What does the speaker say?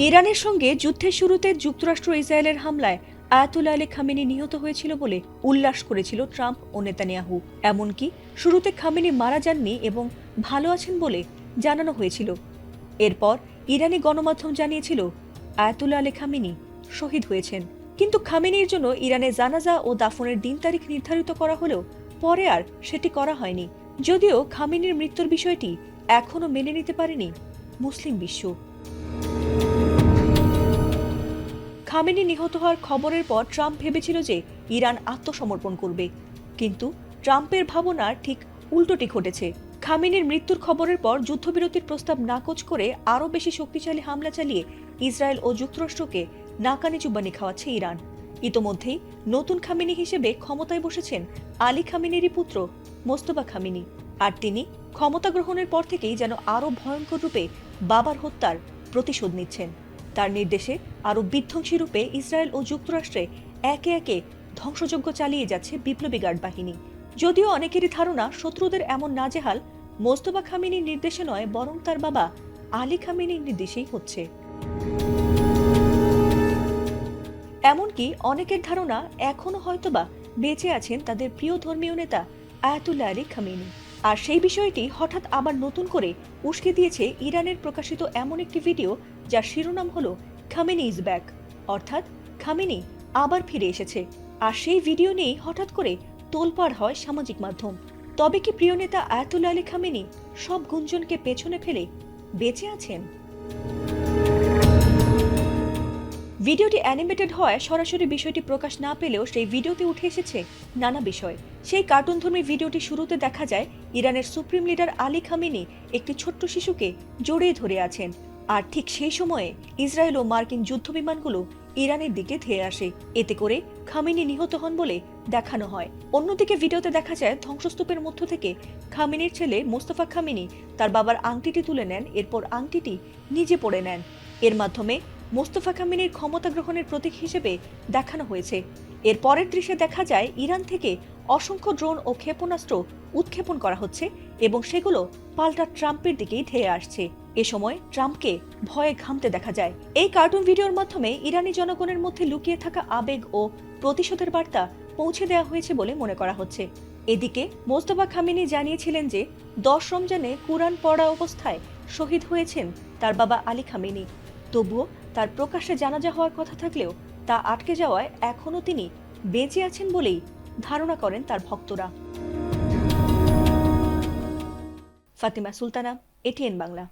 ইরানের সঙ্গে যুদ্ধের শুরুতে যুক্তরাষ্ট্র ইসরায়েলের হামলায় আয়াতুল্লাহ আলী খামেনি নিহত হয়েছিল বলে উল্লাস করেছিল ট্রাম্প ও নেতানিয়াহু। এমনকি শুরুতে খামেনি মারা যাননি এবং ভালো আছেন বলে জানানো হয়েছিল। এরপর ইরানি গণমাধ্যম জানিয়েছিল আয়াতুল্লাহ আলী খামেনি শহীদ হয়েছেন। কিন্তু খামেনির জন্য ইরানে জানাজা ও দাফনের দিন তারিখ নির্ধারিত করা হলেও পরে আর সেটি করা হয়নি। যদিও খামেনির মৃত্যুর বিষয়টি এখনও মেনে নিতে পারেনি মুসলিম বিশ্ব। খামেনি নিহত হওয়ার খবরের পর ট্রাম্প ভেবেছিল যে ইরান আত্মসমর্পণ করবে, কিন্তু ট্রাম্পের ভাবনার ঠিক উল্টোটি ঘটেছে। খামেনির মৃত্যুর খবরের পর যুদ্ধবিরতির প্রস্তাব নাকচ করে আরও বেশি শক্তিশালী হামলা চালিয়ে ইসরায়েল ও যুক্তরাষ্ট্রকে নাকানি চুবানি খাওয়াচ্ছে ইরান। ইতোমধ্যেই নতুন খামেনি হিসেবে ক্ষমতায় বসেছেন আলী খামেনিরই পুত্র মোস্তফা খামেনি, আর তিনি ক্ষমতা গ্রহণের পর থেকেই যেন আরও ভয়ঙ্কর রূপে বাবার হত্যার প্রতিশোধ নিচ্ছেন। তার নির্দেশে আরও বিধ্বংসী রূপে ইসরায়েল ও যুক্তরাষ্ট্রে একে একে ধ্বংসযজ্ঞ চালিয়ে যাচ্ছে বিপ্লবী গার্ড বাহিনী। যদিও অনেকেরই ধারণা শত্রুদের এমন নাজেহাল মোস্তফা খামেনির নির্দেশে নয়, বরং তার বাবা আলী খামেনির নির্দেশেই হচ্ছে। এমনকি অনেকের ধারণা এখনো হয়তোবা বেঁচে আছেন তাদের প্রিয় ধর্মীয় নেতা আয়াতুল্লাহ আলী খামেনি। আর সেই বিষয়টি হঠাৎ আবার নতুন করে উস্কে দিয়েছে ইরানের প্রকাশিত এমন একটি ভিডিও যার শিরোনাম হলো খামেনি ইজ ব্যাক, অর্থাৎ খামেনি আবার ফিরে এসেছে। আর সেই ভিডিও নিয়েই হঠাৎ করে তোলপাড় হয় সামাজিক মাধ্যম। তবে কি প্রিয় নেতা আয়াতুল্লাহ আলী খামেনি সব গুঞ্জনকে পেছনে ফেলে বেঁচে আছেন? ভিডিওটি অ্যানিমেটেড হওয়ায় সরাসরি বিষয়টি প্রকাশ না পেলেও সেই ভিডিওতে উঠে এসেছে নানা বিষয়। সেই কার্টুনধর্মী ভিডিওটি শুরুতে দেখা যায় ইরানের সুপ্রিম লিডার আলী খামেনি একটি ছোট্ট শিশুকে জড়িয়ে ধরে আছেন, আর ঠিক সেই সময়ে ইসরায়েল ও মার্কিন যুদ্ধবিমানগুলো ইরানের দিকে ধেয়ে আসে। এতে করে খামেনি নিহত হন বলে দেখানো হয়। অন্যদিকে ভিডিওতে দেখা যায় ধ্বংসস্তূপের মধ্য থেকে খামেনির ছেলে মোস্তফা খামেনি তার বাবার আংটিটি তুলে নেন, এরপর আংটিটি নিজে পড়ে নেন। এর মাধ্যমে মোস্তফা খামেনির ক্ষমতা গ্রহণের প্রতীক হিসেবে দেখানো হয়েছে। এর পরের দৃশ্যে দেখা যায় ইরান থেকে অসংখ্য ড্রোন ও ক্ষেপণাস্ত্র উৎক্ষেপণ করা হচ্ছে এবং সেগুলো পাল্টা ট্রাম্পের দিকেই ধেয়ে আসছে। এ সময় ট্রাম্পকে ভয়ে ঘামতে দেখা যায়। এই কার্টুন ভিডিওর মাধ্যমে ইরানি জনগণের মধ্যে লুকিয়ে থাকা আবেগ ও প্রতিশোধের বার্তা পৌঁছে দেওয়া হয়েছে বলে মনে করা হচ্ছে। এদিকে মোস্তফা খামেনি জানিয়েছিলেন যে 10 রমজানে কুরআন পড়া অবস্থায় শহীদ হয়েছেন তার বাবা আলী খামেনি। তবুও তার প্রকাশ্যে জানাজা হওয়ার কথা থাকলেও তা আটকে যাওয়ায় এখনও তিনি বেঁচে আছেন বলেই ধারণা করেন তার ভক্তরা। ফাতিমা সুলতানা, এটিএন বাংলা।